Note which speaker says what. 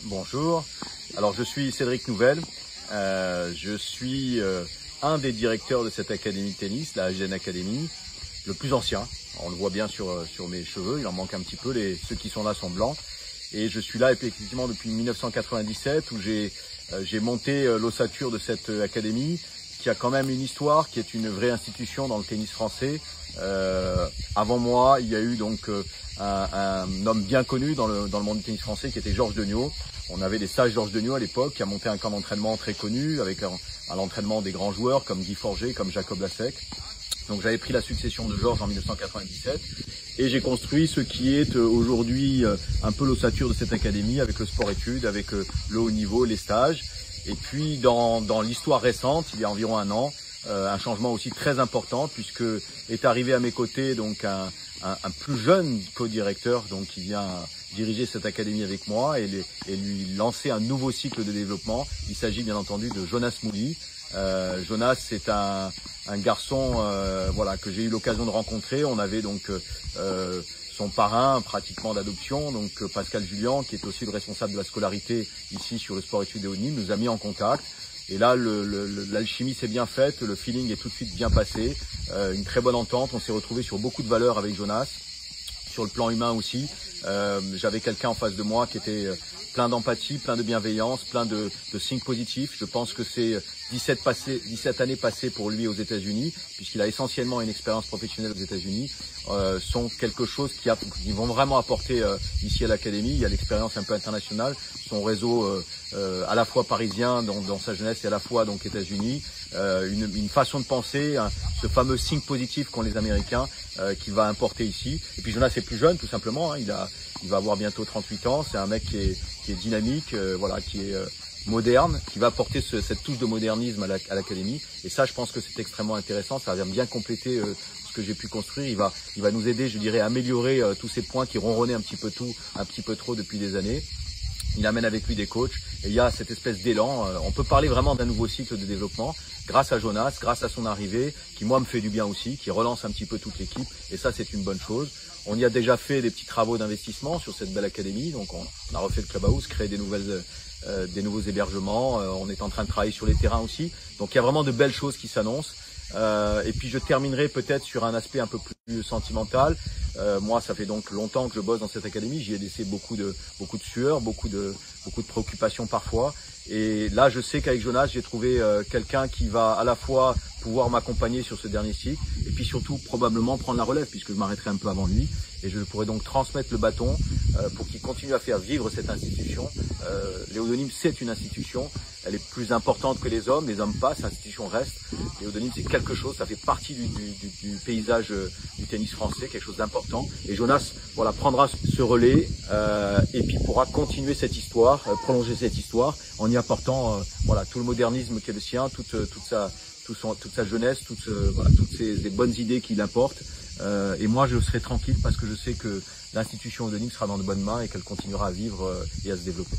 Speaker 1: Bonjour, alors je suis Cédric Nouvel, je suis un des directeurs de cette académie de tennis, la HDN Academy, le plus ancien. On le voit bien sur mes cheveux, il en manque un petit peu, ceux qui sont là sont blancs. Et je suis là effectivement depuis 1997 où j'ai monté l'ossature de cette académie qui a quand même une histoire, qui est une vraie institution dans le tennis français. Avant moi, il y a eu donc un homme bien connu dans le monde du tennis français qui était Georges Degnaud. On avait des stages Georges Degnaud à l'époque, qui a monté un camp d'entraînement très connu avec à l'entraînement des grands joueurs comme Guy Forget, comme Jacob Lasek. Donc j'avais pris la succession de Georges en 1997 et j'ai construit ce qui est aujourd'hui un peu l'ossature de cette académie avec le sport-études, avec le haut niveau, les stages. Et puis dans l'histoire récente, il y a environ un an, un changement aussi très important puisque est arrivé à mes côtés donc un plus jeune co-directeur donc qui vient diriger cette académie avec moi et lui lancer un nouveau cycle de développement. Il s'agit bien entendu de Jonas Mouli. Jonas, c'est un garçon voilà, que j'ai eu l'occasion de rencontrer. On avait donc son parrain pratiquement d'adoption, donc Pascal Julien, qui est aussi le responsable de la scolarité ici sur le sport-études et Nîmes, nous a mis en contact. Et là, l'alchimie s'est bien faite, le feeling est tout de suite bien passé, une très bonne entente. On s'est retrouvé sur beaucoup de valeurs avec Jonas, sur le plan humain aussi. J'avais quelqu'un en face de moi qui était plein d'empathie, plein de bienveillance, plein de signes positifs. Je pense que c'est 17 années passées pour lui aux États-Unis, puisqu'il a essentiellement une expérience professionnelle aux États-Unis, sont quelque chose qui vont vraiment apporter ici à l'académie. Il y a l'expérience un peu internationale, son réseau à la fois parisien dans sa jeunesse et à la fois donc États-Unis, une façon de penser, ce fameux signe positif qu'ont les Américains qui va importer ici. Et puis Jonas est plus jeune tout simplement, hein, il va avoir bientôt 38 ans, c'est un mec qui est dynamique, voilà, qui est moderne, qui va apporter cette touche de modernisme à l'académie. Et ça, je pense que c'est extrêmement intéressant, ça va bien compléter ce que j'ai pu construire. Il va nous aider, je dirais, à améliorer tous ces points qui ronronnaient un petit peu trop depuis des années. Il amène avec lui des coachs et il y a cette espèce d'élan. On peut parler vraiment d'un nouveau cycle de développement grâce à Jonas, grâce à son arrivée, qui moi me fait du bien aussi, qui relance un petit peu toute l'équipe et ça c'est une bonne chose. On y a déjà fait des petits travaux d'investissement sur cette belle académie, donc on a refait le clubhouse, créé des nouveaux hébergements, on est en train de travailler sur les terrains aussi. Donc il y a vraiment de belles choses qui s'annoncent. Et puis je terminerai peut-être sur un aspect un peu plus sentimental. Moi, ça fait donc longtemps que je bosse dans cette académie. J'y ai laissé beaucoup de sueur, beaucoup de préoccupations parfois. Et là, je sais qu'avec Jonas, j'ai trouvé quelqu'un qui va à la fois pouvoir m'accompagner sur ce dernier cycle et puis surtout probablement prendre la relève puisque je m'arrêterai un peu avant lui. Et je pourrai donc transmettre le bâton pour qu'il continue à faire vivre cette institution. Léo de Nîmes, c'est une institution. Elle est plus importante que les hommes passent, l'institution reste. Léo de Nîmes, c'est quelque chose, ça fait partie du paysage du tennis français, quelque chose d'important. Et Jonas, voilà, prendra ce relais et puis pourra continuer cette histoire, prolonger cette histoire en y apportant voilà, tout le modernisme qui est le sien, toute sa jeunesse, toutes ces bonnes idées qu'il apporte. Et moi, je serai tranquille parce que je sais que l'institution de Nîmes sera dans de bonnes mains et qu'elle continuera à vivre et à se développer.